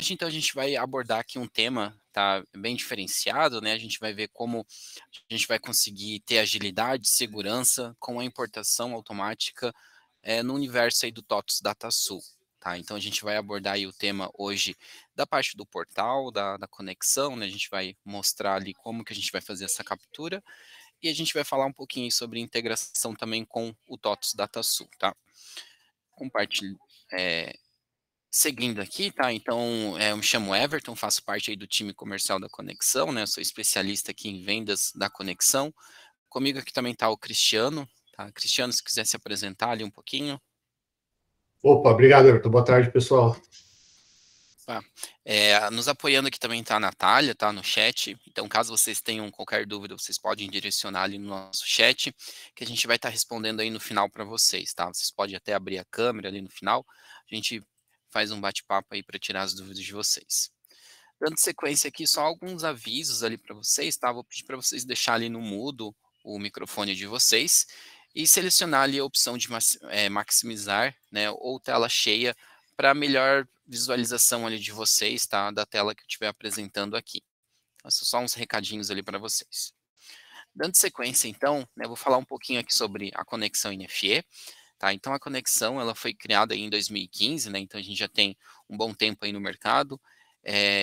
Hoje, então, a gente vai abordar aqui um tema, tá, bem diferenciado, né? A gente vai ver como a gente vai conseguir ter agilidade, segurança com a importação automática no universo aí do TOTOS DataSul, tá? Então, a gente vai abordar aí o tema hoje da parte do portal, da conexão, né? A gente vai mostrar ali como que a gente vai fazer essa captura e a gente vai falar um pouquinho aí sobre integração também com o TOTOS DataSul, tá? Compartilhe, seguindo aqui, tá? Então, eu me chamo Everton, faço parte aí do time comercial da Conexão, né? Sou especialista aqui em vendas da Conexão. Comigo aqui também está o Cristiano, tá? Cristiano, se quiser se apresentar ali um pouquinho. Opa, obrigado, Everton. Boa tarde, pessoal. Tá? Nos apoiando aqui também está a Natália, tá? No chat. Então, caso vocês tenham qualquer dúvida, vocês podem direcionar ali no nosso chat, que a gente vai estar respondendo aí no final para vocês, tá? Vocês podem até abrir a câmera ali no final. A gente faz um bate-papo aí para tirar as dúvidas de vocês. Dando sequência aqui, só alguns avisos ali para vocês, tá? Vou pedir para vocês deixar ali no mudo o microfone de vocês e selecionar ali a opção de maximizar, né, ou tela cheia para melhor visualização ali de vocês, tá? Da tela que eu estiver apresentando aqui. Então, esses são só uns recadinhos ali para vocês. Dando sequência, então, né, eu vou falar um pouquinho aqui sobre a conexão NFE, tá? Então, a conexão, ela foi criada aí em 2015, né? Então, a gente já tem um bom tempo aí no mercado.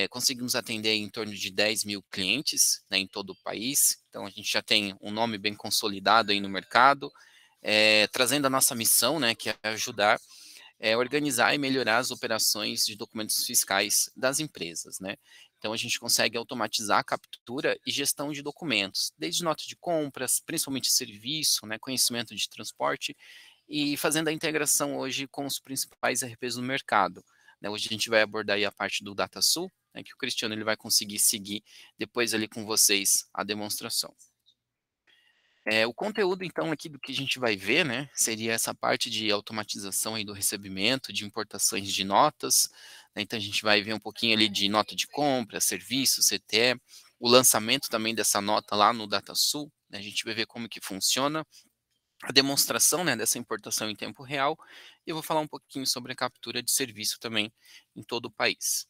Conseguimos atender em torno de 10 mil clientes, né, em todo o país. Então, a gente já tem um nome bem consolidado aí no mercado, trazendo a nossa missão, né, que é ajudar organizar e melhorar as operações de documentos fiscais das empresas, né? Então, a gente consegue automatizar a captura e gestão de documentos, desde nota de compras, principalmente serviço, né, conhecimento de transporte, e fazendo a integração hoje com os principais ERPs do mercado, né? Hoje a gente vai abordar aí a parte do DataSul, né, que o Cristiano ele vai conseguir seguir depois ali com vocês a demonstração. O conteúdo, então, aqui do que a gente vai ver, né, seria essa parte de automatização aí do recebimento, de importações de notas, né, então a gente vai ver um pouquinho ali de nota de compra, serviço, CTE, o lançamento também dessa nota lá no DataSul, né, a gente vai ver como que funciona, a demonstração, né, dessa importação em tempo real, e eu vou falar um pouquinho sobre a captura de serviço também em todo o país.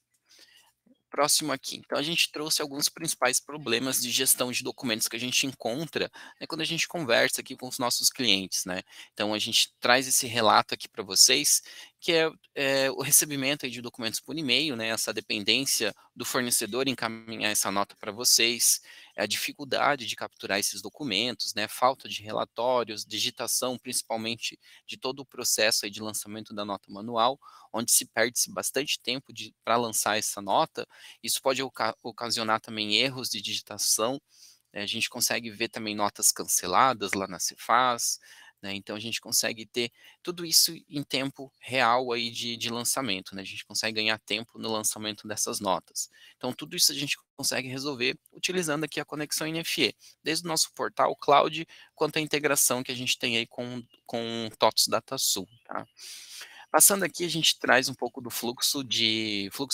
Próximo aqui. Então, a gente trouxe alguns principais problemas de gestão de documentos que a gente encontra, né, quando a gente conversa aqui com os nossos clientes, né? Então, a gente traz esse relato aqui para vocês, que é o recebimento aí de documentos por e-mail, né? Essa dependência do fornecedor encaminhar essa nota para vocês, a dificuldade de capturar esses documentos, né? Falta de relatórios, digitação, principalmente de todo o processo aí de lançamento da nota manual, onde se perde-se bastante tempo para lançar essa nota. Isso pode ocasionar também erros de digitação, né? A gente consegue ver também notas canceladas lá na Cefaz, né? Então a gente consegue ter tudo isso em tempo real aí de lançamento, né? A gente consegue ganhar tempo no lançamento dessas notas. Então tudo isso a gente consegue resolver utilizando aqui a conexão NFE, desde o nosso portal cloud, quanto a integração que a gente tem aí com o TOTOS DataSul, tá? Passando aqui, a gente traz um pouco do fluxo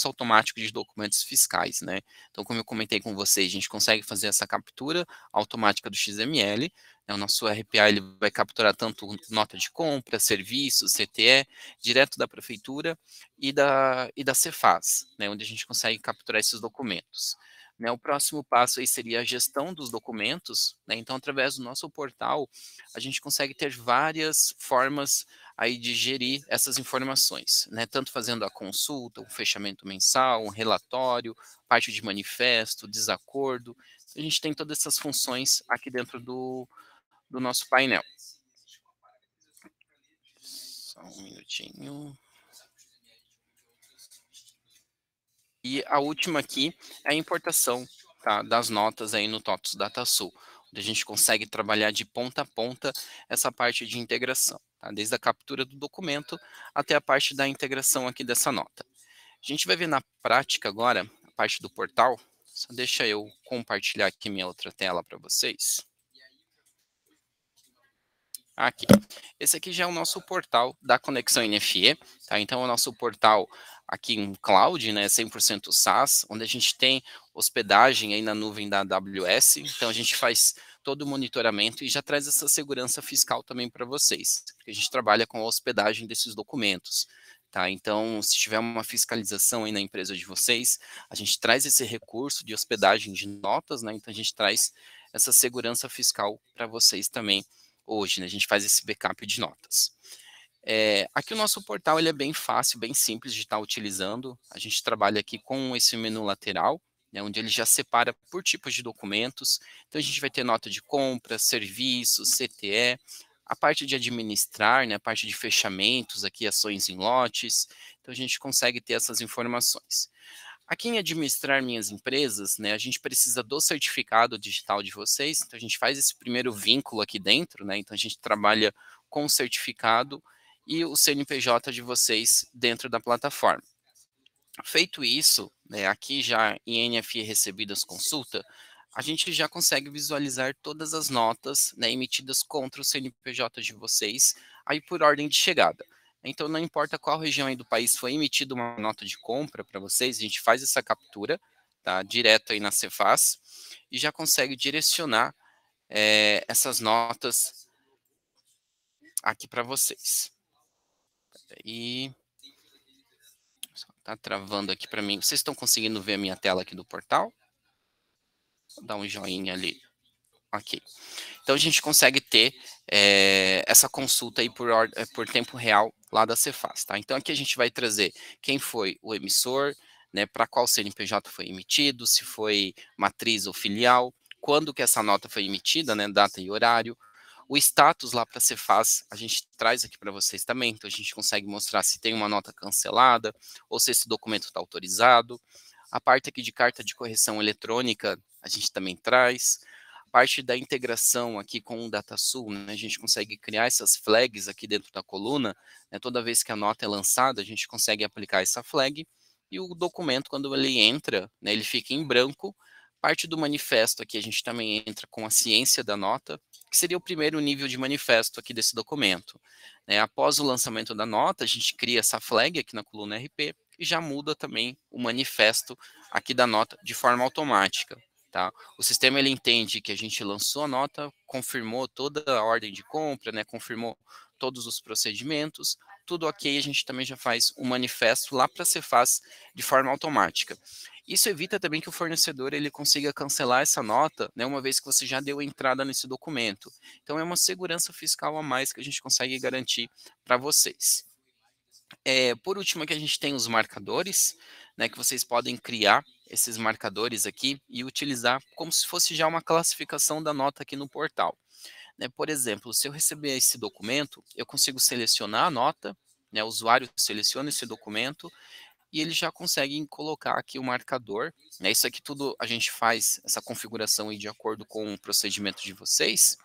automático de documentos fiscais, né? Então, como eu comentei com vocês, a gente consegue fazer essa captura automática do XML, né? O nosso RPA ele vai capturar tanto nota de compra, serviços, CTE, direto da prefeitura e da Cefaz, né? Onde a gente consegue capturar esses documentos. Né, o próximo passo aí seria a gestão dos documentos, né? Então, através do nosso portal, a gente consegue ter várias formas aí de gerir essas informações, né? Tanto fazendo a consulta, um fechamento mensal, um relatório, parte de manifesto, desacordo. A gente tem todas essas funções aqui dentro do nosso painel. Só um minutinho. E a última aqui é a importação, tá, das notas aí no TOTOS DataSul, onde a gente consegue trabalhar de ponta a ponta essa parte de integração, tá, desde a captura do documento até a parte da integração aqui dessa nota. A gente vai ver na prática agora a parte do portal. Só deixa eu compartilhar aqui minha outra tela para vocês. Aqui. Esse aqui já é o nosso portal da Conexão NFE, tá? Então, é o nosso portal aqui em cloud, né, 100% SaaS, onde a gente tem hospedagem aí na nuvem da AWS. Então, a gente faz todo o monitoramento e já traz essa segurança fiscal também para vocês, porque a gente trabalha com a hospedagem desses documentos. tá? Então, se tiver uma fiscalização aí na empresa de vocês, a gente traz esse recurso de hospedagem de notas, né? Então, a gente traz essa segurança fiscal para vocês também hoje, né? A gente faz esse backup de notas. Aqui o nosso portal ele é bem fácil, bem simples de estar utilizando. A gente trabalha aqui com esse menu lateral, né, onde ele já separa por tipos de documentos. Então a gente vai ter nota de compra, serviços, CTE, a parte de administrar, né, a parte de fechamentos, aqui ações em lotes. Então a gente consegue ter essas informações. Aqui em administrar minhas empresas, né, a gente precisa do certificado digital de vocês. Então a gente faz esse primeiro vínculo aqui dentro, né? Então a gente trabalha com o certificado e o CNPJ de vocês dentro da plataforma. Feito isso, né, aqui já em NFE Recebidas Consulta, a gente já consegue visualizar todas as notas, né, emitidas contra o CNPJ de vocês, aí por ordem de chegada. Então, não importa qual região aí do país foi emitida uma nota de compra para vocês, a gente faz essa captura, tá, direto aí na Cefaz, e já consegue direcionar essas notas aqui para vocês. E tá travando aqui para mim. Vocês estão conseguindo ver a minha tela aqui do portal? Vou dar um joinha ali. Ok. Então a gente consegue ter essa consulta aí por tempo real lá da Cefaz, tá? Então aqui a gente vai trazer quem foi o emissor, né, para qual CNPJ foi emitido, se foi matriz ou filial, quando que essa nota foi emitida, né, data e horário. O status lá para a Cefaz, a gente traz aqui para vocês também, então a gente consegue mostrar se tem uma nota cancelada ou se esse documento está autorizado. A parte aqui de carta de correção eletrônica, a gente também traz. A parte da integração aqui com o DataSul, né, a gente consegue criar essas flags aqui dentro da coluna, né, toda vez que a nota é lançada, a gente consegue aplicar essa flag, e o documento, quando ele entra, né, ele fica em branco. Parte do manifesto aqui, a gente também entra com a ciência da nota, que seria o primeiro nível de manifesto aqui desse documento. Após o lançamento da nota, a gente cria essa flag aqui na coluna RP, e já muda também o manifesto aqui da nota de forma automática. Tá? O sistema ele entende que a gente lançou a nota, confirmou toda a ordem de compra, né, confirmou todos os procedimentos, tudo ok, a gente também já faz um manifesto lá para a Cefaz de forma automática. Isso evita também que o fornecedor ele consiga cancelar essa nota, né, uma vez que você já deu entrada nesse documento. Então é uma segurança fiscal a mais que a gente consegue garantir para vocês. Por último, aqui a gente tem os marcadores, né, que vocês podem criar esses marcadores aqui e utilizar como se fosse já uma classificação da nota aqui no portal. Por exemplo, se eu receber esse documento, eu consigo selecionar a nota, né, o usuário seleciona esse documento e ele já consegue colocar aqui o marcador. Isso aqui tudo a gente faz essa configuração aí de acordo com o procedimento de vocês.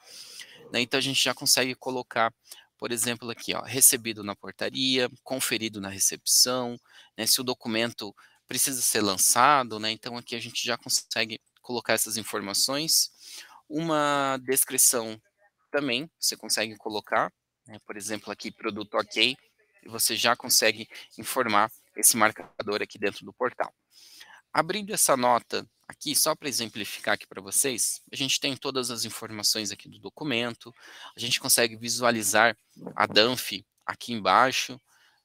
Então a gente já consegue colocar, por exemplo, aqui, ó, recebido na portaria, conferido na recepção, né, se o documento precisa ser lançado, né, então aqui a gente já consegue colocar essas informações. Uma descrição também você consegue colocar, né, por exemplo, aqui produto ok, e você já consegue informar esse marcador aqui dentro do portal. Abrindo essa nota aqui, só para exemplificar aqui para vocês, a gente tem todas as informações aqui do documento, a gente consegue visualizar a DANF aqui embaixo,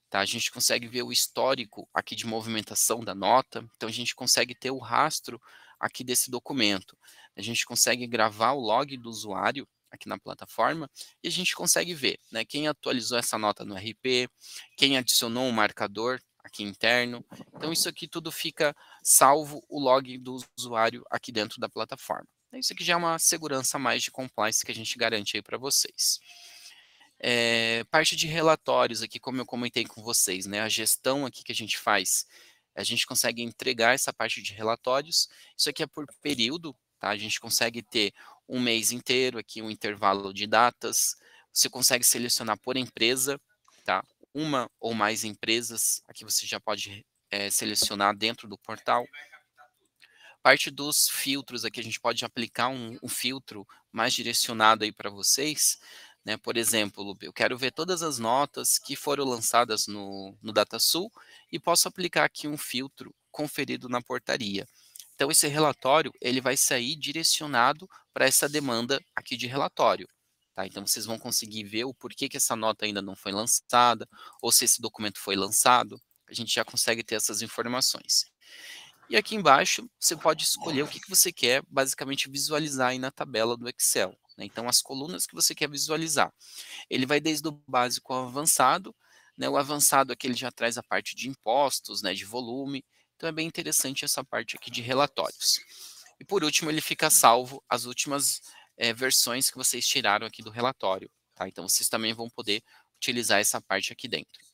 tá? A gente consegue ver o histórico aqui de movimentação da nota, então a gente consegue ter o rastro aqui desse documento. A gente consegue gravar o log do usuário aqui na plataforma e a gente consegue ver, né, quem atualizou essa nota no RP, quem adicionou um marcador aqui interno. Então isso aqui tudo fica salvo o log do usuário aqui dentro da plataforma. Isso aqui já é uma segurança a mais de compliance que a gente garante aí para vocês. Parte de relatórios aqui, como eu comentei com vocês, né, a gestão aqui que a gente faz, a gente consegue entregar essa parte de relatórios. Isso aqui é por período, tá? A gente consegue ter um mês inteiro aqui, um intervalo de datas. Você consegue selecionar por empresa, tá? Uma ou mais empresas, aqui você já pode selecionar dentro do portal. Parte dos filtros aqui, a gente pode aplicar um filtro mais direcionado aí para vocês, né? Por exemplo, eu quero ver todas as notas que foram lançadas no DataSul e posso aplicar aqui um filtro conferido na portaria. Então, esse relatório ele vai sair direcionado para essa demanda aqui de relatório. tá? Então, vocês vão conseguir ver o porquê que essa nota ainda não foi lançada, ou se esse documento foi lançado, a gente já consegue ter essas informações. E aqui embaixo, você pode escolher o que você quer basicamente visualizar aí na tabela do Excel, né? Então, as colunas que você quer visualizar. Ele vai desde o básico ao avançado, né? O avançado aqui ele já traz a parte de impostos, né, de volume, então é bem interessante essa parte aqui de relatórios. E por último, ele fica salvo as últimas versões que vocês tiraram aqui do relatório, tá? Então, vocês também vão poder utilizar essa parte aqui dentro.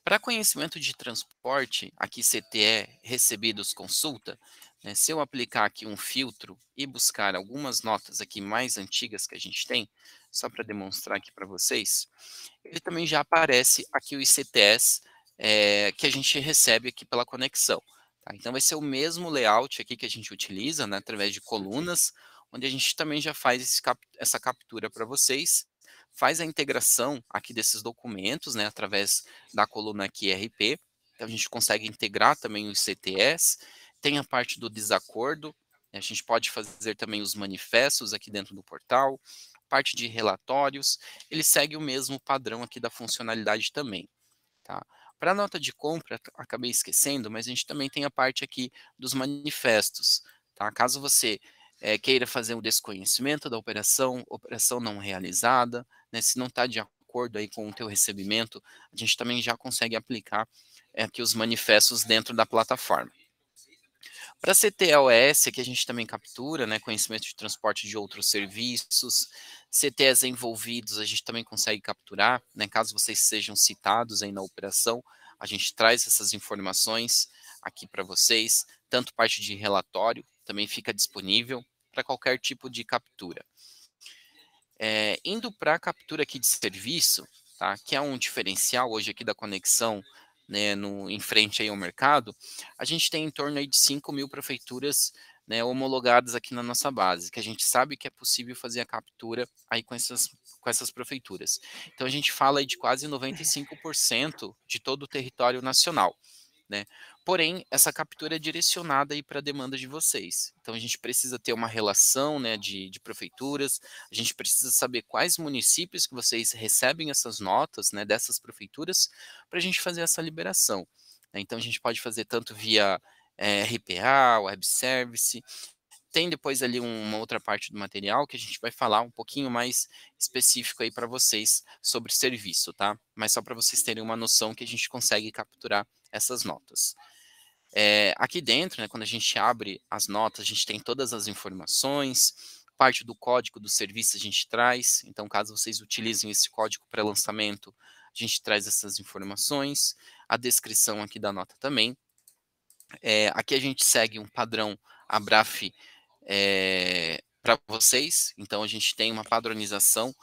Para conhecimento de transporte, aqui CTE recebidos consulta, né, se eu aplicar aqui um filtro e buscar algumas notas aqui mais antigas que a gente tem, só para demonstrar aqui para vocês, ele também já aparece aqui o ICTS que a gente recebe aqui pela conexão. Tá? Então vai ser o mesmo layout aqui que a gente utiliza, né, através de colunas, onde a gente também já faz essa captura para vocês, faz a integração aqui desses documentos, né, através da coluna aqui RP, então a gente consegue integrar também o ICTS, tem a parte do desacordo, né, a gente pode fazer também os manifestos aqui dentro do portal, parte de relatórios, ele segue o mesmo padrão aqui da funcionalidade também. Tá? Para a nota de compra, acabei esquecendo, mas a gente também tem a parte aqui dos manifestos. Tá? Caso você queira fazer um desconhecimento da operação não realizada, né, se não está de acordo aí com o teu recebimento, a gente também já consegue aplicar aqui os manifestos dentro da plataforma. Para CTLS, que a gente também captura, né, conhecimento de transporte de outros serviços, CTs envolvidos, a gente também consegue capturar, né, caso vocês sejam citados aí na operação, a gente traz essas informações aqui para vocês, tanto parte de relatório, também fica disponível para qualquer tipo de captura. Indo para a captura aqui de serviço, tá, que é um diferencial hoje aqui da conexão, né, em frente aí ao mercado, a gente tem em torno aí de 5.000 prefeituras, né, homologadas aqui na nossa base, que a gente sabe que é possível fazer a captura aí com essas prefeituras. Então a gente fala aí de quase 95% de todo o território nacional. Né? Porém, essa captura é direcionada para a demanda de vocês. Então, a gente precisa ter uma relação, né, de prefeituras, a gente precisa saber quais municípios que vocês recebem essas notas, né, dessas prefeituras, para a gente fazer essa liberação. Né? Então, a gente pode fazer tanto via RPA, Web Service. Tem depois ali uma outra parte do material que a gente vai falar um pouquinho mais específico aí para vocês sobre serviço, tá? Mas só para vocês terem uma noção que a gente consegue capturar essas notas. Aqui dentro, né, quando a gente abre as notas, a gente tem todas as informações, parte do código do serviço a gente traz, então caso vocês utilizem esse código pré-lançamento, a gente traz essas informações, a descrição aqui da nota também. Aqui a gente segue um padrão ABRAF para vocês, então a gente tem uma padronização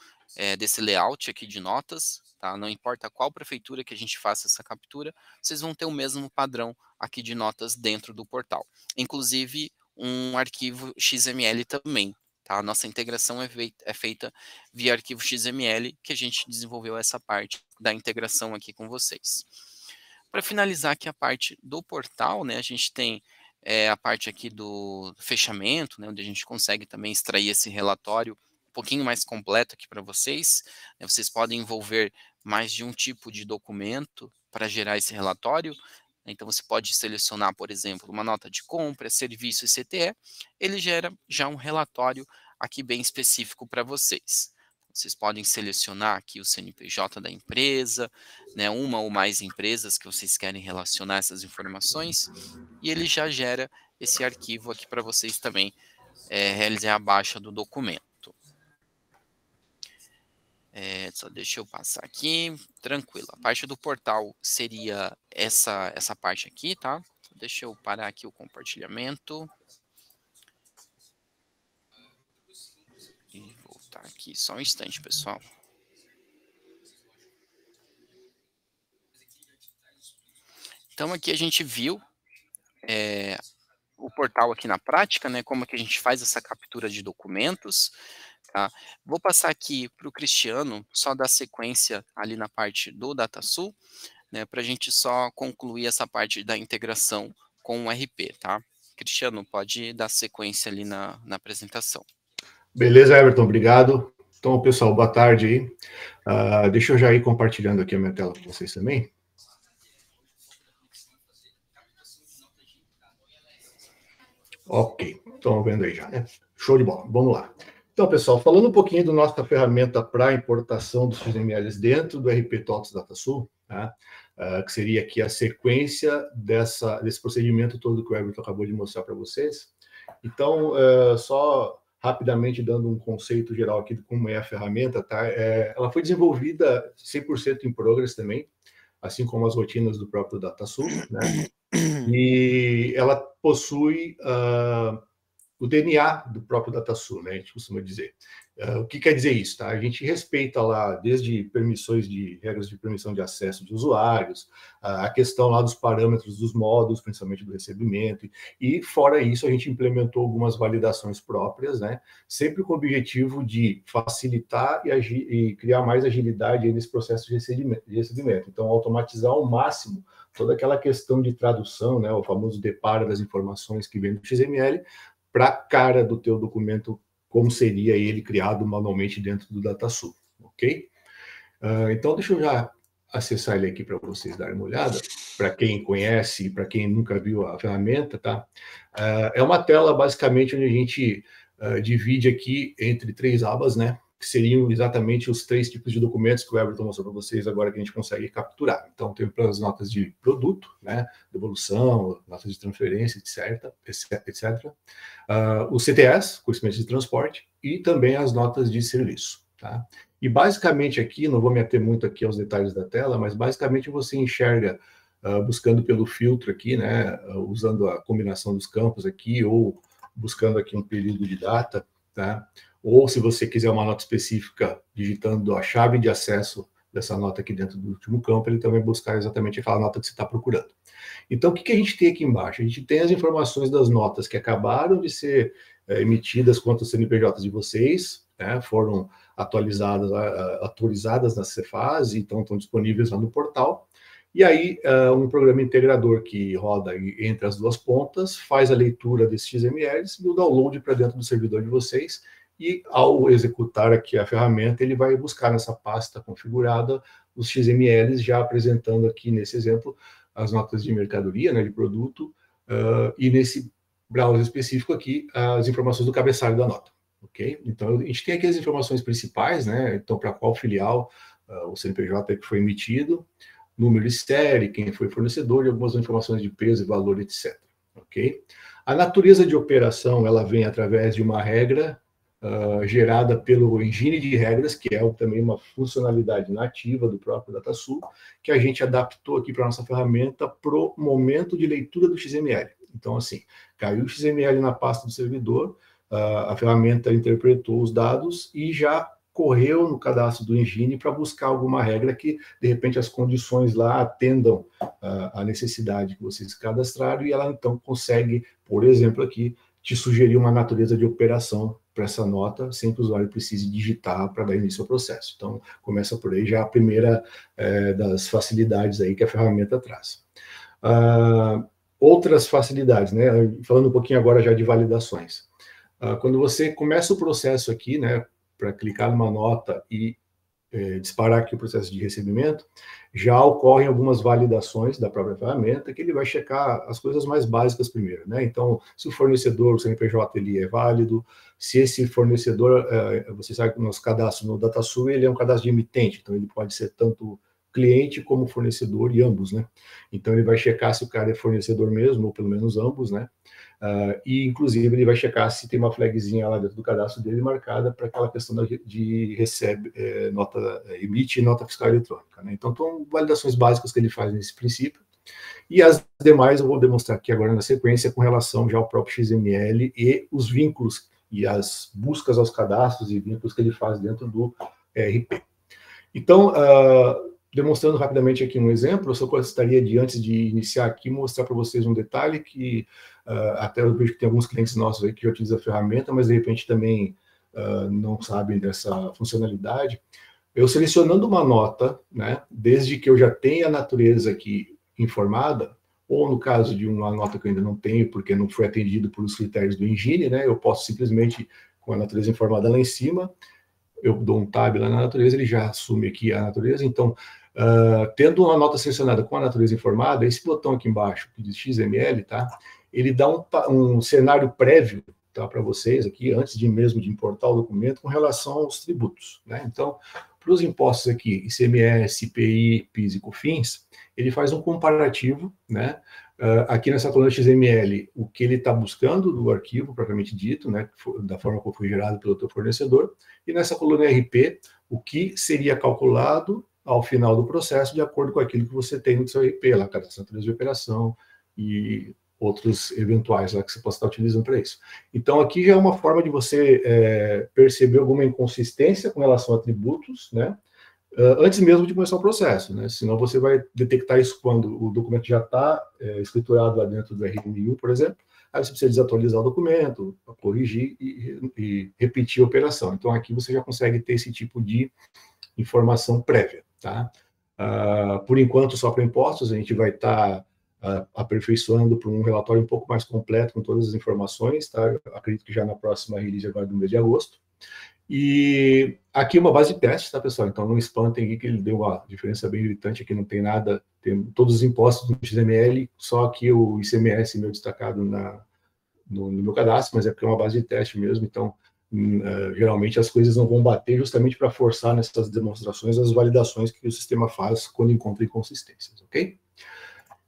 desse layout aqui de notas, tá? Não importa qual prefeitura que a gente faça essa captura, vocês vão ter o mesmo padrão aqui de notas dentro do portal. Inclusive um arquivo XML também, tá? A nossa integração é feita via arquivo XML, que a gente desenvolveu essa parte da integração aqui com vocês. Para finalizar aqui a parte do portal, né, a gente tem a parte aqui do fechamento, né, onde a gente consegue também extrair esse relatório um pouquinho mais completo aqui para vocês. Vocês podem envolver mais de um tipo de documento para gerar esse relatório. Então, você pode selecionar, por exemplo, uma nota de compra, serviço e CTE. Ele gera já um relatório aqui bem específico para vocês. Vocês podem selecionar aqui o CNPJ da empresa, né, uma ou mais empresas que vocês querem relacionar essas informações, e ele já gera esse arquivo aqui para vocês também realizar a baixa do documento. Só deixa eu passar aqui, tranquilo. A parte do portal seria essa parte aqui, tá? Deixa eu parar aqui o compartilhamento. E voltar aqui só um instante, pessoal. Então aqui a gente viu o portal aqui na prática, né? Como é que a gente faz essa captura de documentos. Tá? Vou passar aqui para o Cristiano, só dar sequência ali na parte do DataSul, né, para a gente só concluir essa parte da integração com o RP, tá? Cristiano, pode dar sequência ali na apresentação. Beleza, Everton, obrigado. Então, pessoal, boa tarde aí. Deixa eu já ir compartilhando aqui a minha tela com vocês também. Ok, estão vendo aí já, né? Show de bola, vamos lá. Então, pessoal, falando um pouquinho da nossa ferramenta para importação dos XMLs dentro do RP TOTS DataSul, tá? Que seria aqui a sequência desse procedimento todo que o Everton acabou de mostrar para vocês. Então, só rapidamente dando um conceito geral aqui de como é a ferramenta, tá? Ela foi desenvolvida 100% em Progress também, assim como as rotinas do próprio DataSul, né? E ela possui o DNA do próprio DataSul, né? A gente costuma dizer. O que quer dizer isso? Tá? A gente respeita lá desde permissões de regras de permissão de acesso de usuários, a questão lá dos parâmetros dos módulos, principalmente do recebimento, e fora isso a gente implementou algumas validações próprias, né? Sempre com o objetivo de facilitar e criar mais agilidade nesse processo de recebimento. Então, automatizar ao máximo toda aquela questão de tradução, né? O famoso deparo das informações que vem do XML para a cara do teu documento, como seria ele criado manualmente dentro do DataSul, ok? Então, deixa eu já acessar ele aqui para vocês darem uma olhada, para quem conhece e para quem nunca viu a ferramenta, tá? É uma tela, basicamente, onde a gente divide aqui entre 3 abas, né? Que seriam exatamente os 3 tipos de documentos que o Everton mostrou para vocês agora que a gente consegue capturar. Então, tem as notas de produto, né? Devolução, notas de transferência, etc. O CTS, conhecimento de transporte, e também as notas de serviço, tá? E basicamente aqui, não vou me ater muito aqui aos detalhes da tela, mas basicamente você enxerga, buscando pelo filtro aqui, né? Usando a combinação dos campos aqui, ou buscando aqui um período de data, tá? Ou se você quiser uma nota específica, digitando a chave de acesso dessa nota aqui dentro do último campo, ele também vai buscar exatamente aquela nota que você está procurando. Então, o que a gente tem aqui embaixo? A gente tem as informações das notas que acabaram de ser emitidas quanto aos CNPJs de vocês, né? Foram atualizadas na Cefaz, então estão disponíveis lá no portal. E aí, um programa integrador que roda entre as duas pontas, faz a leitura desses XMLs e o download para dentro do servidor de vocês. E ao executar aqui a ferramenta, ele vai buscar nessa pasta configurada os XMLs, já apresentando aqui nesse exemplo as notas de mercadoria, né, de produto, e nesse browser específico aqui, as informações do cabeçalho da nota. Ok? Então, a gente tem aqui as informações principais, né? Então, para qual filial o CNPJ que foi emitido, número de série, quem foi fornecedor e algumas informações de peso e valor, etc. Ok? A natureza de operação, ela vem através de uma regra gerada pelo engine de regras, que é também uma funcionalidade nativa do próprio DataSul, que a gente adaptou aqui para a nossa ferramenta para o momento de leitura do XML. Então, assim, caiu o XML na pasta do servidor, a ferramenta interpretou os dados e já correu no cadastro do engine para buscar alguma regra que, de repente, as condições lá atendam a necessidade que vocês cadastraram, e ela, então, consegue, por exemplo, aqui, te sugerir uma natureza de operação para essa nota, sem que o usuário precise digitar para dar início ao processo. Então, começa por aí já a primeira das facilidades aí que a ferramenta traz. Outras facilidades, né? Falando um pouquinho agora já de validações. Quando você começa o processo aqui, né, para clicar numa nota e disparar aqui o processo de recebimento, já ocorrem algumas validações da própria ferramenta, que ele vai checar as coisas mais básicas primeiro, né? Então, se o fornecedor, o CNPJ, ele é válido, se esse fornecedor, você sabe que o nosso cadastro no DataSul, ele é um cadastro de emitente, então ele pode ser tanto cliente como fornecedor, e ambos, né? Então, ele vai checar se o cara é fornecedor mesmo, ou pelo menos ambos, né? E, inclusive, ele vai checar se tem uma flagzinha lá dentro do cadastro dele marcada para aquela questão de emite nota fiscal eletrônica, né? Então, são validações básicas que ele faz nesse princípio. E as demais eu vou demonstrar aqui agora na sequência com relação já ao próprio XML e os vínculos e as buscas aos cadastros e vínculos que ele faz dentro do RP. Então, demonstrando rapidamente aqui um exemplo, eu só gostaria de, antes de iniciar aqui, mostrar para vocês um detalhe que até eu vejo que tem alguns clientes nossos aí que já utilizam a ferramenta, mas de repente também não sabem dessa funcionalidade. Eu selecionando uma nota, né, desde que eu já tenha a natureza aqui informada, ou no caso de uma nota que eu ainda não tenho, porque não foi atendido por os critérios do engine, né, eu posso simplesmente, com a natureza informada lá em cima, eu dou um tab lá na natureza, ele já assume aqui a natureza. Então, tendo uma nota selecionada com a natureza informada, esse botão aqui embaixo, que diz XML, tá? Ele dá um cenário prévio, tá, para vocês aqui, antes de mesmo de importar o documento, com relação aos tributos, né? Então, para os impostos aqui, ICMS, IPI, PIS e COFINS, ele faz um comparativo, né? Aqui nessa coluna XML, o que ele está buscando do arquivo, propriamente dito, né, da forma como foi gerado pelo teu fornecedor, e nessa coluna RP, o que seria calculado ao final do processo, de acordo com aquilo que você tem no seu RP, lá, cadastro de operação e outros eventuais lá que você possa estar utilizando para isso. Então, aqui já é uma forma de você perceber alguma inconsistência com relação a tributos, né, antes mesmo de começar o processo, né? Senão você vai detectar isso quando o documento já está escriturado lá dentro do RMU, por exemplo, aí você precisa desatualizar o documento, corrigir e repetir a operação. Então, aqui você já consegue ter esse tipo de informação prévia, tá? Por enquanto, só para impostos, a gente vai estar aperfeiçoando para um relatório um pouco mais completo com todas as informações, tá? Eu acredito que já na próxima release agora do mês de agosto. E aqui é uma base de teste, tá, pessoal? Então não espantem aqui que ele deu uma diferença bem gritante, aqui não tem nada, tem todos os impostos do XML, só aqui o ICMS meu destacado no meu cadastro, mas é porque é uma base de teste mesmo, então geralmente as coisas não vão bater justamente para forçar nessas demonstrações as validações que o sistema faz quando encontra inconsistências, ok?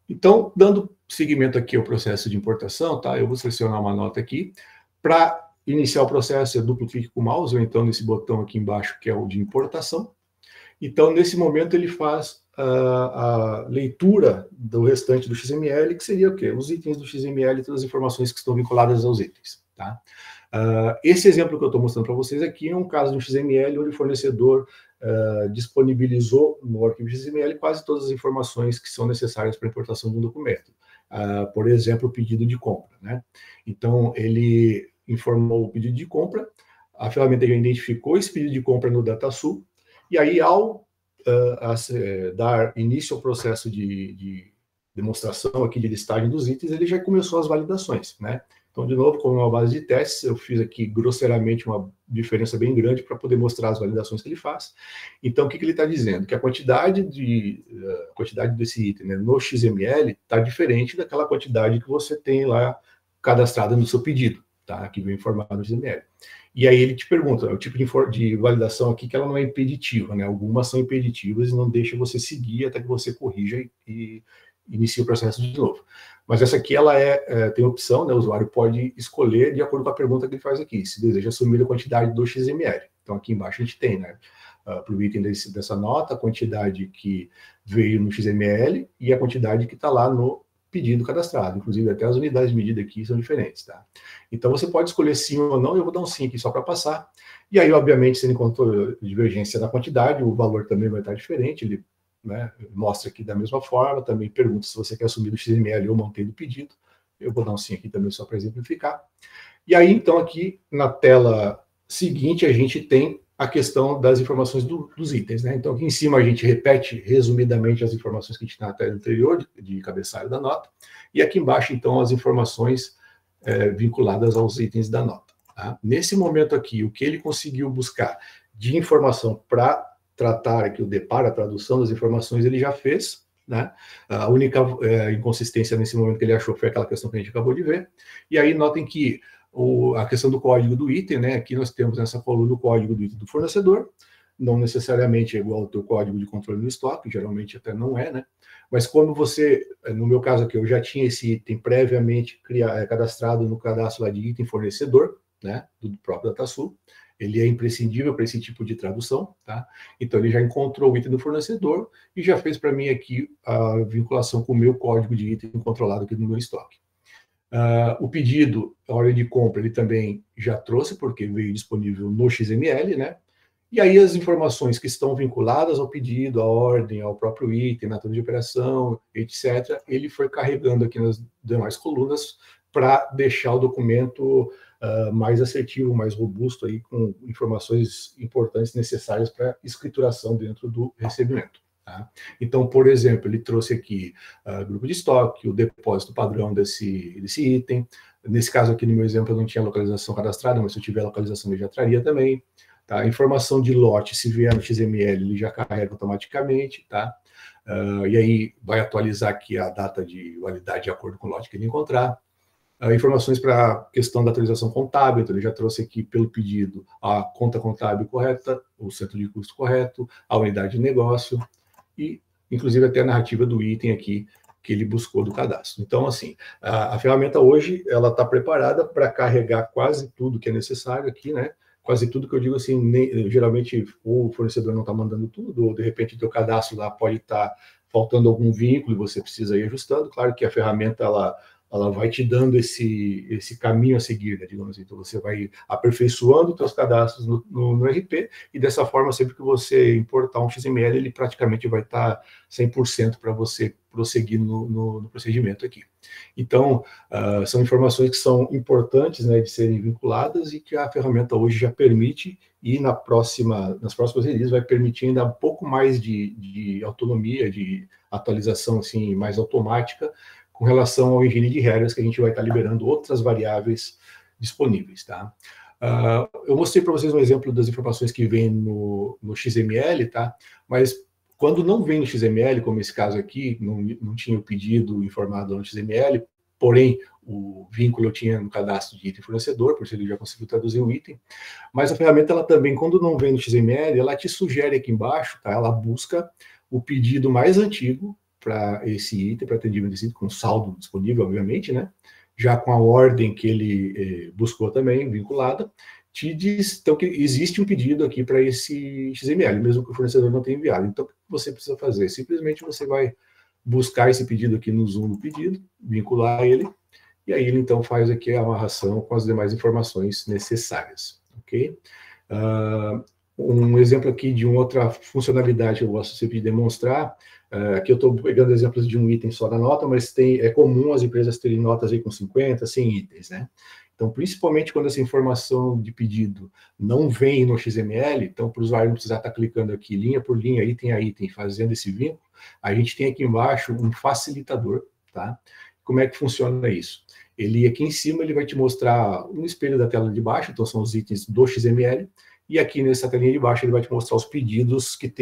Então, dando seguimento aqui ao processo de importação, tá? Eu vou selecionar uma nota aqui. Para iniciar o processo, eu duplo clique com o mouse, ou então nesse botão aqui embaixo, que é o de importação. Então, nesse momento, ele faz a leitura do restante do XML, que seria o quê? Os itens do XML e todas as informações que estão vinculadas aos itens, tá? Esse exemplo que eu estou mostrando para vocês aqui é um caso de um XML onde o fornecedor disponibilizou no arquivo XML quase todas as informações que são necessárias para a importação de um documento. Por exemplo, o pedido de compra, né? Então, ele informou o pedido de compra, a ferramenta já identificou esse pedido de compra no DataSul, e aí, ao dar início ao processo de demonstração aqui de listagem dos itens, ele já começou as validações, né? Então, de novo, como uma base de testes, eu fiz aqui grosseiramente uma diferença bem grande para poder mostrar as validações que ele faz. Então, o que ele está dizendo? Que a quantidade desse item, né, no XML está diferente daquela quantidade que você tem lá cadastrada no seu pedido, tá? Que vem informado no XML. E aí ele te pergunta, o tipo de validação aqui que ela não é impeditiva, né? Algumas são impeditivas e não deixa você seguir até que você corrija e inicie o processo de novo. Mas essa aqui, ela tem opção, né? O usuário pode escolher de acordo com a pergunta que ele faz aqui, se deseja assumir a quantidade do XML. Então, aqui embaixo a gente tem, né? Para o item dessa nota, a quantidade que veio no XML e a quantidade que está lá no pedido cadastrado. Inclusive, até as unidades de medida aqui são diferentes, tá? Então, você pode escolher sim ou não, eu vou dar um sim aqui só para passar. E aí, obviamente, se ele encontrou divergência da quantidade, o valor também vai estar diferente, ele, né, mostra aqui da mesma forma, também pergunta se você quer assumir o XML ou mantém o pedido. Eu vou dar um sim aqui também só para exemplificar. E aí, então, aqui na tela seguinte, a gente tem a questão das informações dos itens, né? Então, aqui em cima a gente repete resumidamente as informações que a gente tem na tela anterior, de cabeçalho da nota, e aqui embaixo, então, as informações vinculadas aos itens da nota. Tá? Nesse momento aqui, o que ele conseguiu buscar de informação para tratar aqui o deparo, a tradução das informações, ele já fez, né? A única inconsistência nesse momento que ele achou foi aquela questão que a gente acabou de ver. E aí notem que a questão do código do item, né? Aqui nós temos nessa coluna o código do item do fornecedor, não necessariamente é igual ao teu código de controle do estoque, geralmente até não é, né? Mas quando você, no meu caso aqui, eu já tinha esse item previamente cadastrado no cadastro lá de item fornecedor, né? Do próprio DataSul, ele é imprescindível para esse tipo de tradução, tá? Então, ele já encontrou o item do fornecedor e já fez para mim aqui a vinculação com o meu código de item controlado aqui no meu estoque. O pedido, a ordem de compra, ele também já trouxe, porque veio disponível no XML, né? E aí as informações que estão vinculadas ao pedido, à ordem, ao próprio item, na de operação, etc., ele foi carregando aqui nas demais colunas para deixar o documento mais assertivo, mais robusto, aí, com informações importantes necessárias para escrituração dentro do recebimento. Tá? Então, por exemplo, ele trouxe aqui grupo de estoque, o depósito padrão desse item. Nesse caso aqui, no meu exemplo, eu não tinha localização cadastrada, mas se eu tiver localização, eu já traria também. tá? A informação de lote, se vier no XML, ele já carrega automaticamente, tá? E aí vai atualizar aqui a data de validade de acordo com o lote que ele encontrar. Informações para a questão da atualização contábil, então ele já trouxe aqui pelo pedido a conta contábil correta, o centro de custo correto, a unidade de negócio e, inclusive, até a narrativa do item aqui que ele buscou do cadastro. Então, assim, a ferramenta hoje, ela está preparada para carregar quase tudo que é necessário aqui, né? Quase tudo que eu digo assim, geralmente o fornecedor não está mandando tudo, ou de repente o teu cadastro lá pode estar faltando algum vínculo e você precisa ir ajustando. Claro que a ferramenta, ela vai te dando esse caminho a seguir, né, digamos assim. Então, você vai aperfeiçoando os seus cadastros no RP, e dessa forma, sempre que você importar um XML, ele praticamente vai estar 100% para você prosseguir no procedimento aqui. Então, são informações que são importantes, né, de serem vinculadas, e que a ferramenta hoje já permite, e nas próximas releases vai permitir ainda um pouco mais de autonomia, de atualização assim, mais automática, com relação ao engine de regras, que a gente vai estar liberando outras variáveis disponíveis, tá? Eu mostrei para vocês um exemplo das informações que vêm no XML, tá? Mas quando não vem no XML, como esse caso aqui, não tinha o pedido informado no XML, porém o vínculo eu tinha no cadastro de item fornecedor, por isso ele já conseguiu traduzir o item, mas a ferramenta, ela também, quando não vem no XML, ela te sugere aqui embaixo, tá? Ela busca o pedido mais antigo para esse item, para atendimento desse item, com saldo disponível, obviamente, né? Já com a ordem que ele buscou também, vinculada, te diz, então, que existe um pedido aqui para esse XML, mesmo que o fornecedor não tenha enviado. Então, o que você precisa fazer? Simplesmente você vai buscar esse pedido aqui no zoom do pedido, vincular ele, e aí ele, então, faz aqui a amarração com as demais informações necessárias, ok? Um exemplo aqui de uma outra funcionalidade que eu gosto sempre de demonstrar. Aqui eu estou pegando exemplos de um item só da nota, mas é comum as empresas terem notas aí com 50, 100 itens, né? Então, principalmente quando essa informação de pedido não vem no XML, então, para o usuário não precisar estar clicando aqui linha por linha, item a item, fazendo esse vínculo, a gente tem aqui embaixo um facilitador, tá? Como é que funciona isso? Ele, aqui em cima, ele vai te mostrar um espelho da tela de baixo, então são os itens do XML, e aqui nessa telinha de baixo ele vai te mostrar os pedidos que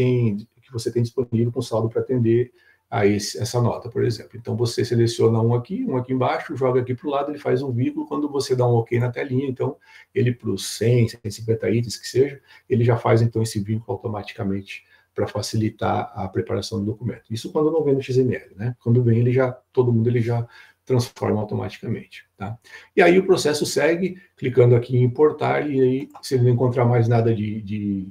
você tem disponível com saldo para atender a essa nota, por exemplo. Então, você seleciona um aqui embaixo, joga aqui para o lado, ele faz um vínculo. Quando você dá um OK na telinha, então, ele para os 100, 150 itens que seja, ele já faz, então, esse vínculo automaticamente para facilitar a preparação do documento. Isso quando não vem no XML, né? Quando vem, todo mundo já transforma automaticamente, tá? E aí o processo segue, clicando aqui em importar, e aí, se ele não encontrar mais nada de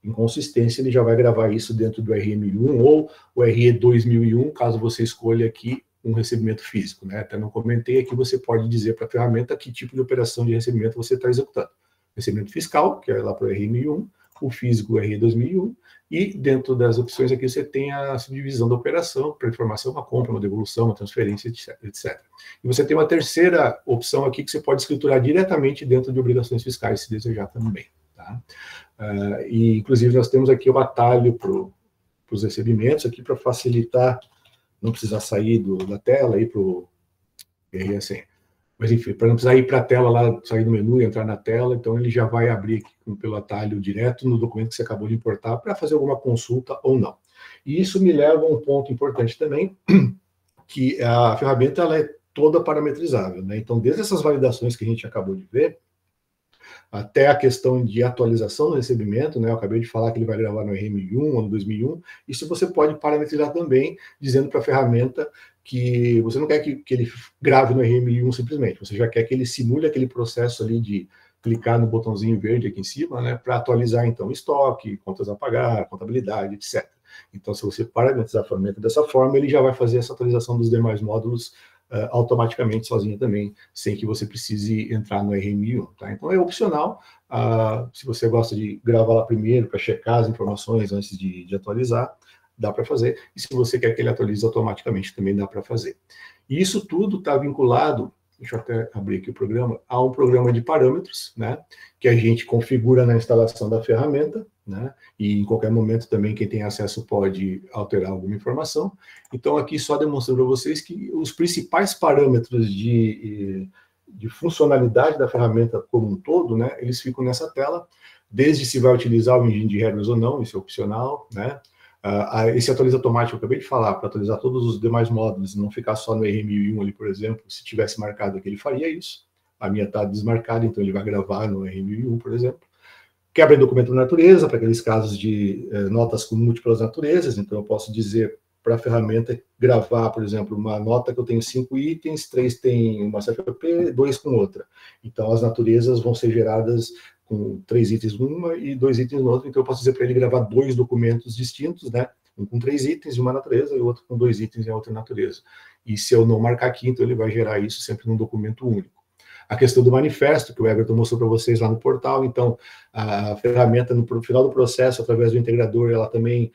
inconsistência, ele já vai gravar isso dentro do RE1001 ou o RE2001, caso você escolha aqui um recebimento físico, né? Até não comentei aqui, você pode dizer para a ferramenta que tipo de operação de recebimento você está executando. Recebimento fiscal, que é lá para o RE1001, o físico, o RE2001, e dentro das opções aqui você tem a subdivisão da operação, para informação, uma compra, uma devolução, uma transferência, etc. E você tem uma terceira opção aqui que você pode escriturar diretamente dentro de obrigações fiscais, se desejar também, tá? E, inclusive, nós temos aqui o atalho para os recebimentos, aqui para facilitar, não precisar sair da tela, ir para o RE assim. Mas, enfim, para não precisar ir para a tela lá, sair do menu e entrar na tela, então ele já vai abrir aqui pelo atalho direto no documento que você acabou de importar para fazer alguma consulta ou não. E isso me leva a um ponto importante também, que a ferramenta ela é toda parametrizável, né? Então, desde essas validações que a gente acabou de ver, até a questão de atualização do recebimento, né? Eu acabei de falar que ele vai gravar no RE1001 ou no 2001, isso você pode parametrizar também, dizendo para a ferramenta que você não quer que ele grave no RE1001 simplesmente, você já quer que ele simule aquele processo ali de clicar no botãozinho verde aqui em cima, né? Para atualizar, então, estoque, contas a pagar, contabilidade, etc. Então, se você parametrizar a ferramenta dessa forma, ele já vai fazer essa atualização dos demais módulos automaticamente sozinha também, sem que você precise entrar no RE1001, tá? Então é opcional, se você gosta de gravar lá primeiro para checar as informações antes de atualizar, dá para fazer, e se você quer que ele atualize automaticamente também dá para fazer. E isso tudo está vinculado, deixa eu até abrir aqui o programa, a um programa de parâmetros, né, que a gente configura na instalação da ferramenta, né, e em qualquer momento também quem tem acesso pode alterar alguma informação. Então aqui só demonstrando para vocês que os principais parâmetros de funcionalidade da ferramenta como um todo, né, eles ficam nessa tela. desde se vai utilizar o engine de regras ou não, isso é opcional, né? Esse atualiza automático, eu acabei de falar, para atualizar todos os demais módulos, não ficar só no R1001 ali, por exemplo, se tivesse marcado aqui, ele faria isso. A minha está desmarcada, então ele vai gravar no R1001, por exemplo. Quebra em documento de natureza, para aqueles casos de notas com múltiplas naturezas, então eu posso dizer para a ferramenta gravar, por exemplo, uma nota que eu tenho 5 itens, 3 tem uma CFP, 2 com outra. Então as naturezas vão ser geradas com 3 itens numa e 2 itens no outro, então eu posso dizer para ele gravar 2 documentos distintos, né? Um com 3 itens de uma natureza e outro com 2 itens em outra natureza. E se eu não marcar aqui, então ele vai gerar isso sempre num documento único. A questão do manifesto, que o Everton mostrou para vocês lá no portal, então a ferramenta, no final do processo, através do integrador, ela também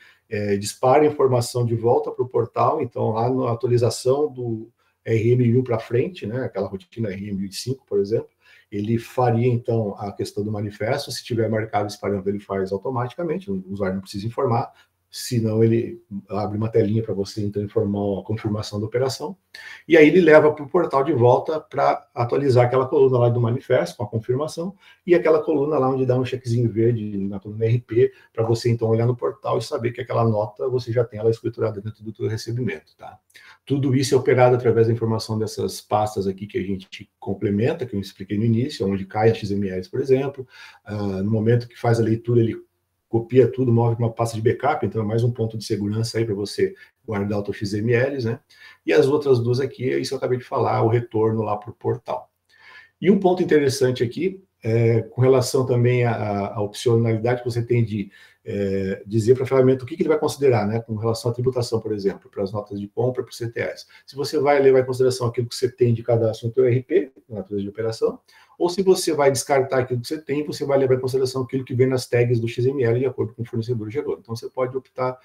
dispara a informação de volta para o portal, então lá na atualização do RM1000 para frente, né, aquela rotina RM1005, por exemplo, ele faria, então, a questão do manifesto, se tiver marcado esse parâmetro, ele faz automaticamente, o usuário não precisa informar, senão ele abre uma telinha para você, então, informar a confirmação da operação, e aí ele leva para o portal de volta para atualizar aquela coluna lá do manifesto, com a confirmação, e aquela coluna lá onde dá um checkzinho verde na coluna RP, para você, então, olhar no portal e saber que aquela nota você já tem ela escriturada dentro do teu recebimento, tá? Tudo isso é operado através da informação dessas pastas aqui que a gente complementa, que eu expliquei no início, onde cai a XMLs, por exemplo, no momento que faz a leitura, ele copia tudo, move uma pasta de backup, então é mais um ponto de segurança aí para você guardar os seus XMLs, né? E as outras duas aqui, é isso que eu acabei de falar, o retorno lá para o portal. E um ponto interessante aqui, com relação também à opcionalidade que você tem de dizer para a ferramenta o que ele vai considerar, né? Com relação à tributação, por exemplo, para as notas de compra, para o CTS. Se você vai levar em consideração aquilo que você tem de cadastro no teu RP, na natureza de operação, ou se você vai descartar aquilo que você tem, você vai levar em consideração aquilo que vem nas tags do XML de acordo com o fornecedor gerou. Então, você pode optar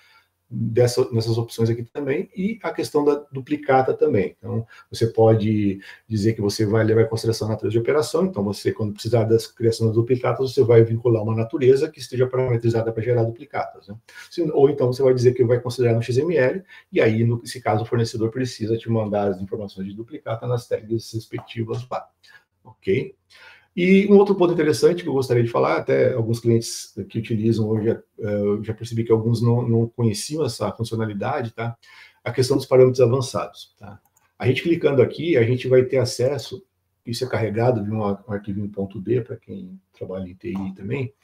nessas opções aqui também, e a questão da duplicata também. Então, você pode dizer que você vai levar em consideração a natureza de operação, então você, quando precisar da criação das duplicatas, você vai vincular uma natureza que esteja parametrizada para gerar duplicatas, né? Ou então você vai dizer que vai considerar no XML, e aí, nesse caso, o fornecedor precisa te mandar as informações de duplicata nas tags respectivas lá, ok? E um outro ponto interessante que eu gostaria de falar, até alguns clientes que utilizam hoje, eu já percebi que alguns não conheciam essa funcionalidade, tá? A questão dos parâmetros avançados, tá? A gente clicando aqui, a gente vai ter acesso, isso é carregado de um arquivinho .d, para quem trabalha em TI também,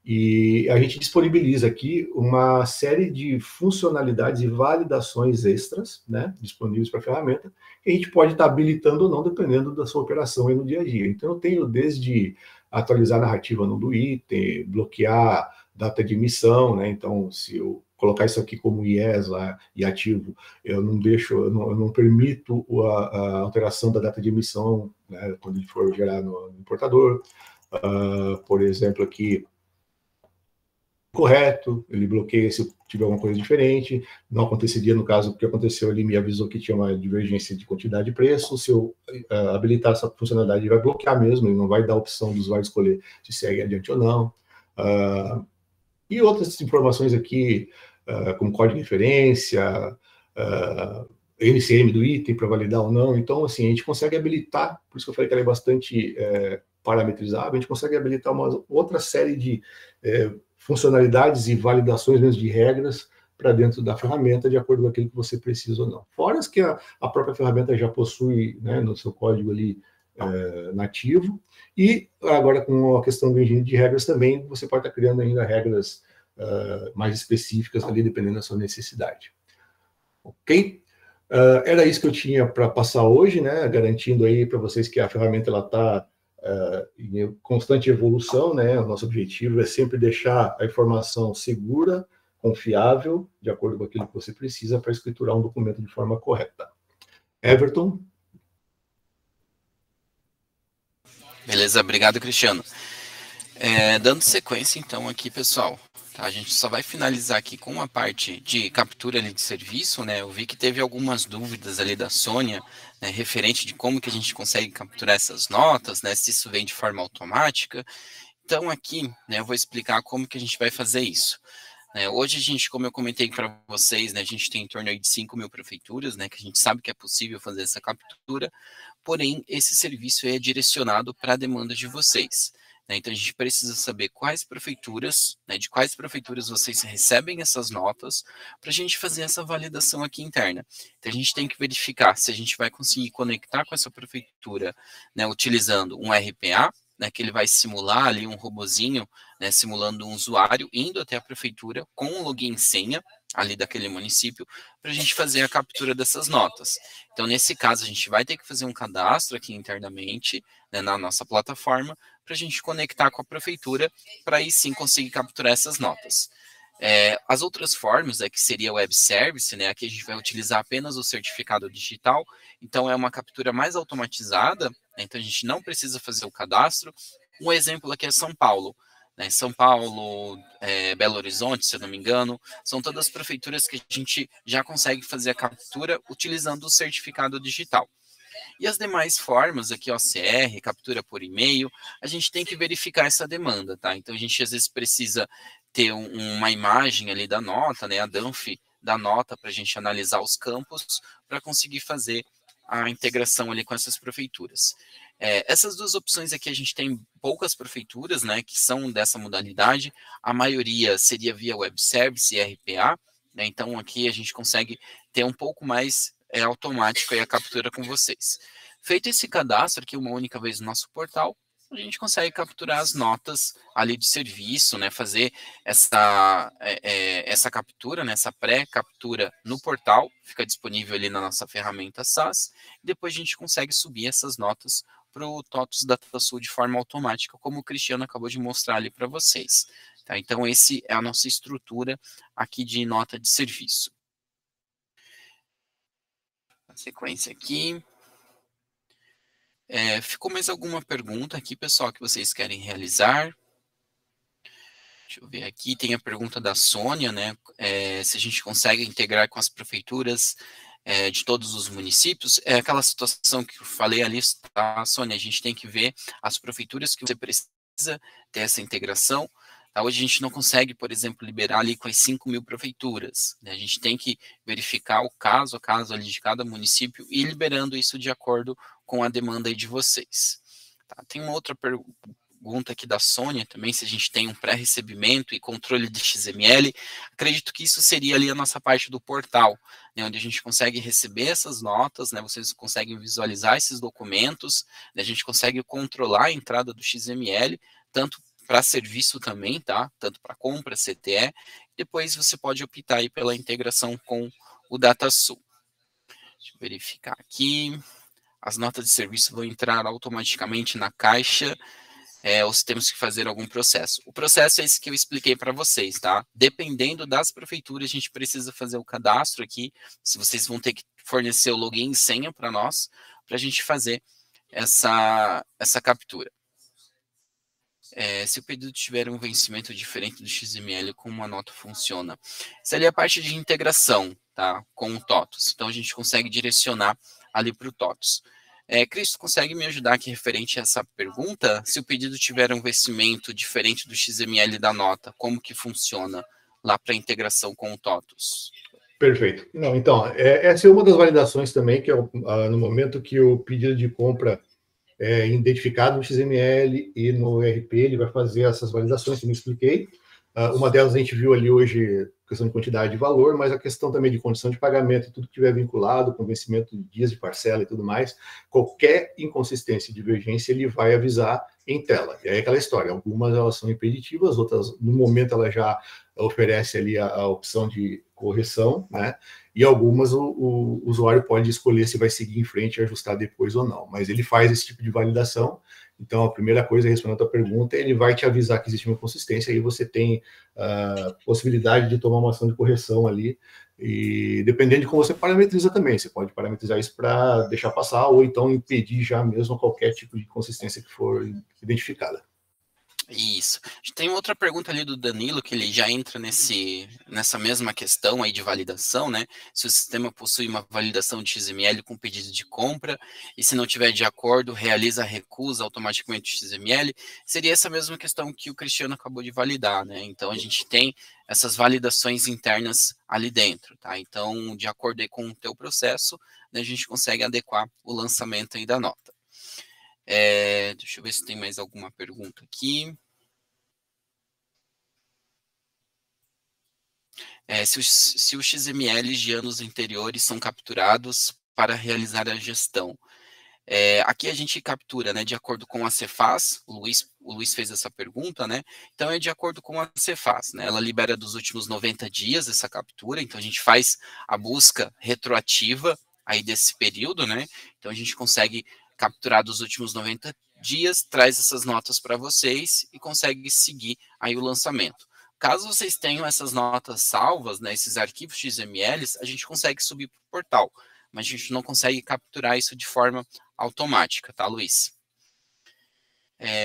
e a gente disponibiliza aqui uma série de funcionalidades e validações extras, né, disponíveis para a ferramenta, que a gente pode estar habilitando ou não, dependendo da sua operação aí no dia a dia. Então, eu tenho desde atualizar a narrativa no item, bloquear data de emissão, né? Então, se eu colocar isso aqui como IES lá e ativo, eu não permito a alteração da data de emissão, né, quando ele for gerar no importador. Por exemplo, aqui, correto, ele bloqueia se tiver alguma coisa diferente, não aconteceria no caso, o que aconteceu ali me avisou que tinha uma divergência de quantidade de preço, se eu habilitar essa funcionalidade, ele vai bloquear mesmo, ele não vai dar a opção do usuário escolher se segue adiante ou não. E outras informações aqui, como código de referência, NCM do item para validar ou não. Então, assim, a gente consegue habilitar, por isso que eu falei que ela é bastante parametrizável, a gente consegue habilitar uma outra série de funcionalidades e validações mesmo de regras para dentro da ferramenta, de acordo com aquilo que você precisa ou não. Fora as que a própria ferramenta já possui, né, no seu código ali nativo, e agora com a questão do engine de regras também, você pode estar criando ainda regras mais específicas ali, dependendo da sua necessidade. Ok? Era isso que eu tinha para passar hoje, né, garantindo aí para vocês que a ferramenta está em constante evolução, né? O nosso objetivo é sempre deixar a informação segura, confiável, de acordo com aquilo que você precisa para escriturar um documento de forma correta. Everton? Beleza, obrigado, Cristiano. Dando sequência, então, aqui, pessoal, tá? A gente só vai finalizar aqui com a parte de captura ali de serviço, né? Eu vi que teve algumas dúvidas ali da Sônia, né, referente de como que a gente consegue capturar essas notas, né? Se isso vem de forma automática. Então, aqui, né, eu vou explicar como que a gente vai fazer isso. Hoje a gente, como eu comentei para vocês, né, a gente tem em torno aí de 5.000 prefeituras, né, que a gente sabe que é possível fazer essa captura, porém esse serviço é direcionado para a demanda de vocês. né? Então, a gente precisa saber quais prefeituras, né, de quais prefeituras vocês recebem essas notas, para a gente fazer essa validação aqui interna. Então, a gente tem que verificar se a gente vai conseguir conectar com essa prefeitura, né, utilizando um RPA, né, que ele vai simular ali um robozinho, né, simulando um usuário indo até a prefeitura com um login e senha ali daquele município, para a gente fazer a captura dessas notas. Então, nesse caso, a gente vai ter que fazer um cadastro aqui internamente, né, na nossa plataforma, para a gente conectar com a prefeitura, para aí sim conseguir capturar essas notas. As outras formas, que seria o web service, né, aqui a gente vai utilizar apenas o certificado digital, então é uma captura mais automatizada, né, então a gente não precisa fazer o cadastro. Um exemplo aqui é São Paulo. Né, São Paulo, Belo Horizonte, se eu não me engano, são todas prefeituras que a gente já consegue fazer a captura utilizando o certificado digital. E as demais formas, aqui OCR, captura por e-mail, a gente tem que verificar essa demanda, tá? Então a gente às vezes precisa ter uma imagem ali da nota, né? A DANF da nota para a gente analisar os campos para conseguir fazer a integração ali com essas prefeituras. Essas duas opções aqui a gente tem poucas prefeituras, né, que são dessa modalidade. A maioria seria via web service e RPA, né? Então aqui a gente consegue ter um pouco mais automático aí a captura com vocês. Feito esse cadastro aqui uma única vez no nosso portal, a gente consegue capturar as notas ali de serviço, né? Fazer essa captura, né? Essa pré-captura no portal, fica disponível ali na nossa ferramenta SaaS, e depois a gente consegue subir essas notas para o TOTVS DataSul de forma automática, como o Cristiano acabou de mostrar ali para vocês. Tá? Então, esse é a nossa estrutura aqui de nota de serviço. A sequência aqui. Ficou mais alguma pergunta aqui, pessoal, que vocês querem realizar? Deixa eu ver aqui, tem a pergunta da Sônia, né? Se a gente consegue integrar com as prefeituras de todos os municípios. É aquela situação que eu falei ali, tá, Sônia? A gente tem que ver as prefeituras que você precisa ter essa integração. Tá? Hoje a gente não consegue, por exemplo, liberar ali com as 5.000 prefeituras. Né? A gente tem que verificar o caso a caso ali de cada município e ir liberando isso de acordo com a demanda aí de vocês. Tá? Tem uma outra pergunta aqui da Sônia também, se a gente tem um pré-recebimento e controle de XML. Acredito que isso seria ali a nossa parte do portal, né, onde a gente consegue receber essas notas, né, vocês conseguem visualizar esses documentos, né, a gente consegue controlar a entrada do XML, tanto para serviço também, tá? Tanto para compra, CTE, depois você pode optar aí pela integração com o DataSul. Deixa eu verificar aqui. As notas de serviço vão entrar automaticamente na caixa, ou se temos que fazer algum processo. O processo é esse que eu expliquei para vocês, tá? Dependendo das prefeituras, a gente precisa fazer o cadastro aqui, se vocês vão ter que fornecer o login e senha para nós, para a gente fazer essa captura. Se o pedido tiver um vencimento diferente do XML, como a nota funciona? Essa ali é a parte de integração, tá? Com o TOTVS. Então, a gente consegue direcionar ali para o TOTVS. Cristo, consegue me ajudar aqui referente a essa pergunta? Se o pedido tiver um vencimento diferente do XML da nota, como que funciona lá para a integração com o TOTVS? Perfeito. Não, então, essa é uma das validações também, que é no momento que o pedido de compra identificado no XML e no RP, ele vai fazer essas validações que eu me expliquei. Uma delas a gente viu ali hoje, questão de quantidade e valor, mas a questão também de condição de pagamento, tudo que tiver vinculado com vencimento de dias de parcela e tudo mais, qualquer inconsistência e divergência, ele vai avisar em tela. E aí aquela história, algumas elas são impeditivas, outras, no momento, ela já oferece ali a opção de correção, né? E algumas o usuário pode escolher se vai seguir em frente e ajustar depois ou não. Mas ele faz esse tipo de validação. Então, a primeira coisa, respondendo a tua pergunta, ele vai te avisar que existe uma inconsistência, aí você tem a possibilidade de tomar uma ação de correção ali, e dependendo de como você parametriza também, você pode parametrizar isso para deixar passar, ou então impedir já mesmo qualquer tipo de inconsistência que for identificada. Isso. Tem outra pergunta ali do Danilo, que ele já entra nessa mesma questão aí de validação, né? Se o sistema possui uma validação de XML com pedido de compra, e se não tiver de acordo, realiza a recusa automaticamente do XML. Seria essa mesma questão que o Cristiano acabou de validar, né? Então, a gente tem essas validações internas ali dentro, tá? Então, de acordo aí com o teu processo, né, a gente consegue adequar o lançamento aí da nota. Deixa eu ver se tem mais alguma pergunta aqui. Se os XMLs de anos anteriores são capturados para realizar a gestão. Aqui a gente captura, né, de acordo com a Cefaz, o Luiz fez essa pergunta, né, então é de acordo com a Cefaz, né, ela libera dos últimos 90 dias essa captura, então a gente faz a busca retroativa aí desse período, né, então a gente consegue capturar dos últimos 90 dias, traz essas notas para vocês e consegue seguir aí o lançamento. Caso vocês tenham essas notas salvas, né, esses arquivos XMLs, a gente consegue subir para o portal, mas a gente não consegue capturar isso de forma automática, tá, Luiz?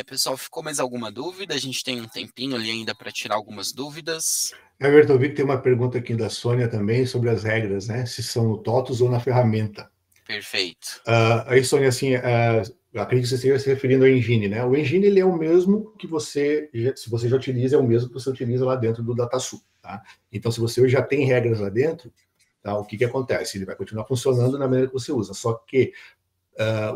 Pessoal, ficou mais alguma dúvida? A gente tem um tempinho ali ainda para tirar algumas dúvidas. Everton, eu vi que tem uma pergunta aqui da Sônia também sobre as regras, né? Se são no TOTUS ou na ferramenta. Perfeito. Aí, Sônia, assim, acredito que você esteja se referindo ao Engine, né? O Engine, ele é o mesmo que você, se você já utiliza, é o mesmo que você utiliza lá dentro do DataSul, tá? Então, se você hoje já tem regras lá dentro, tá, o que acontece? Ele vai continuar funcionando da maneira que você usa, só que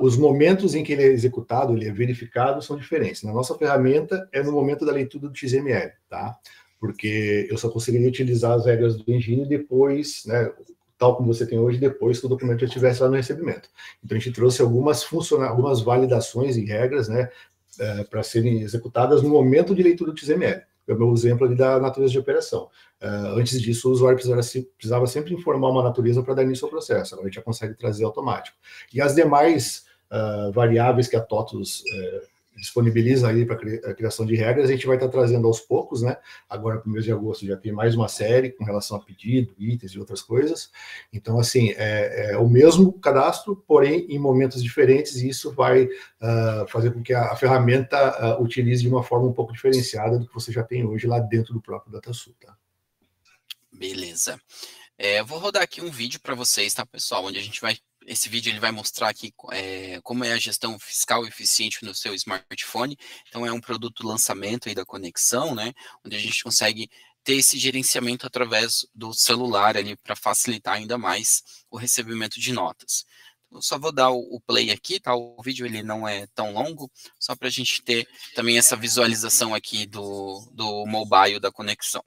os momentos em que ele é executado, ele é verificado, são diferentes. Na nossa ferramenta, é no momento da leitura do XML, tá? Porque eu só conseguiria utilizar as regras do Engine depois, né, tal como você tem hoje, depois que o documento já estivesse lá no recebimento. Então, a gente trouxe algumas validações e regras, né, para serem executadas no momento de leitura do XML. É o meu exemplo ali da natureza de operação. Antes disso, o usuário precisava sempre informar uma natureza para dar início ao processo. Agora a gente já consegue trazer automático. E as demais variáveis que a TOTUS disponibiliza aí para a criação de regras, a gente vai estar trazendo aos poucos, né? Agora, para o mês de agosto, já tem mais uma série com relação a pedido, itens e outras coisas. Então, assim, é o mesmo cadastro, porém em momentos diferentes, e isso vai fazer com que a ferramenta utilize de uma forma um pouco diferenciada do que você já tem hoje lá dentro do próprio DataSul, tá? Beleza. Eu vou rodar aqui um vídeo para vocês, tá, pessoal? Onde a gente vai. Esse vídeo ele vai mostrar aqui como é a gestão fiscal eficiente no seu smartphone. Então, é um produto lançamento aí da Conexão, né? Onde a gente consegue ter esse gerenciamento através do celular ali para facilitar ainda mais o recebimento de notas. Eu só vou dar o play aqui, tá? O vídeo ele não é tão longo, só para a gente ter também essa visualização aqui do mobile da Conexão.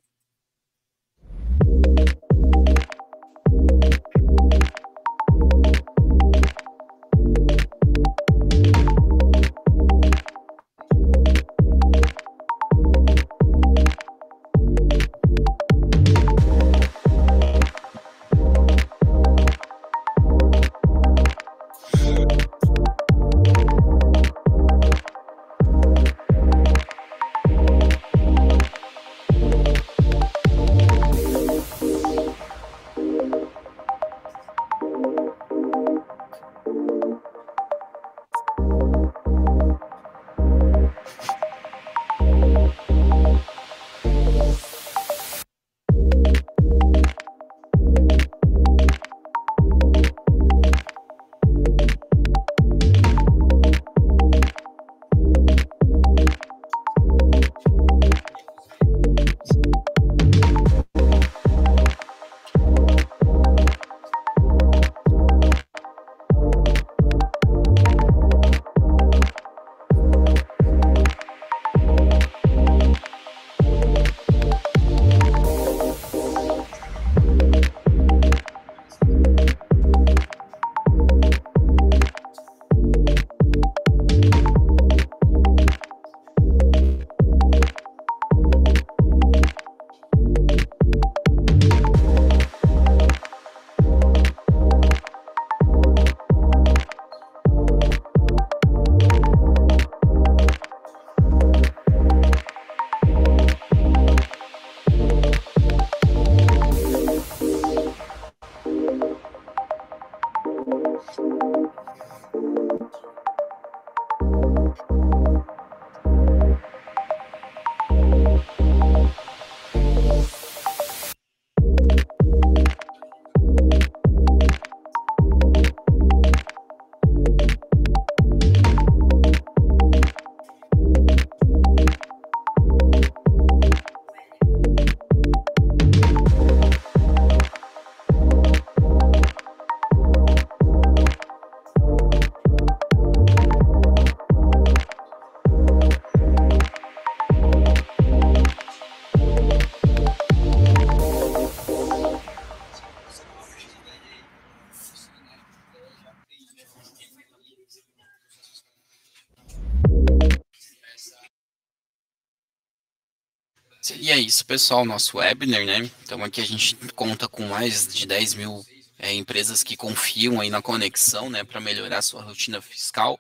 E é isso, pessoal, nosso webinar, né? Então aqui a gente conta com mais de 10 mil empresas que confiam aí na conexão, né, para melhorar sua rotina fiscal.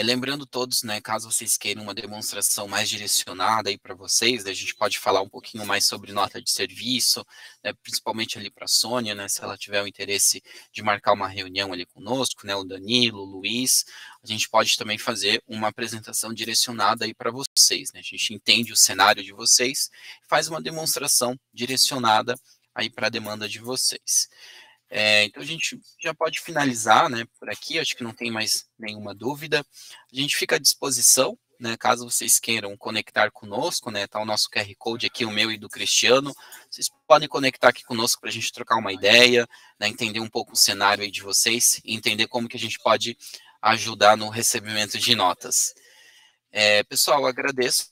Lembrando todos, né, caso vocês queiram uma demonstração mais direcionada aí para vocês, a gente pode falar um pouquinho mais sobre nota de serviço, né, principalmente ali para a Sônia, né, se ela tiver o interesse de marcar uma reunião ali conosco, né, o Danilo, o Luiz, a gente pode também fazer uma apresentação direcionada aí para vocês, né, a gente entende o cenário de vocês, faz uma demonstração direcionada aí para a demanda de vocês. Então a gente já pode finalizar, né, por aqui, acho que não tem mais nenhuma dúvida. A gente fica à disposição, né, caso vocês queiram conectar conosco, né, tá o nosso QR Code aqui, o meu e do Cristiano. Vocês podem conectar aqui conosco para a gente trocar uma ideia, né, entender um pouco o cenário aí de vocês e entender como que a gente pode ajudar no recebimento de notas. Pessoal, agradeço,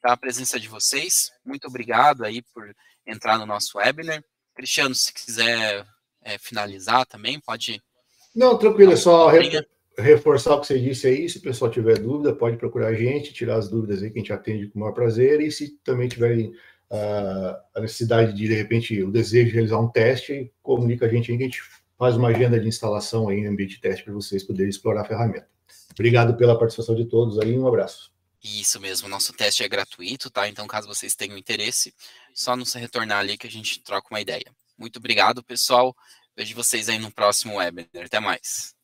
tá, a presença de vocês. Muito obrigado aí por entrar no nosso webinar. Cristiano, se quiser finalizar também, pode Não, dar tranquilo, é uma só palavrinha. reforçar o que você disse aí. Se o pessoal tiver dúvida, pode procurar a gente, tirar as dúvidas aí que a gente atende com o maior prazer. E se também tiverem a necessidade de repente, o desejo de realizar um teste, comunica a gente aí que a gente faz uma agenda de instalação aí, um ambiente de teste para vocês poderem explorar a ferramenta. Obrigado pela participação de todos aí, um abraço. Isso mesmo, nosso teste é gratuito, tá? Então, caso vocês tenham interesse, só nos retornar ali que a gente troca uma ideia. Muito obrigado, pessoal. Vejo vocês aí no próximo webinar. Até mais.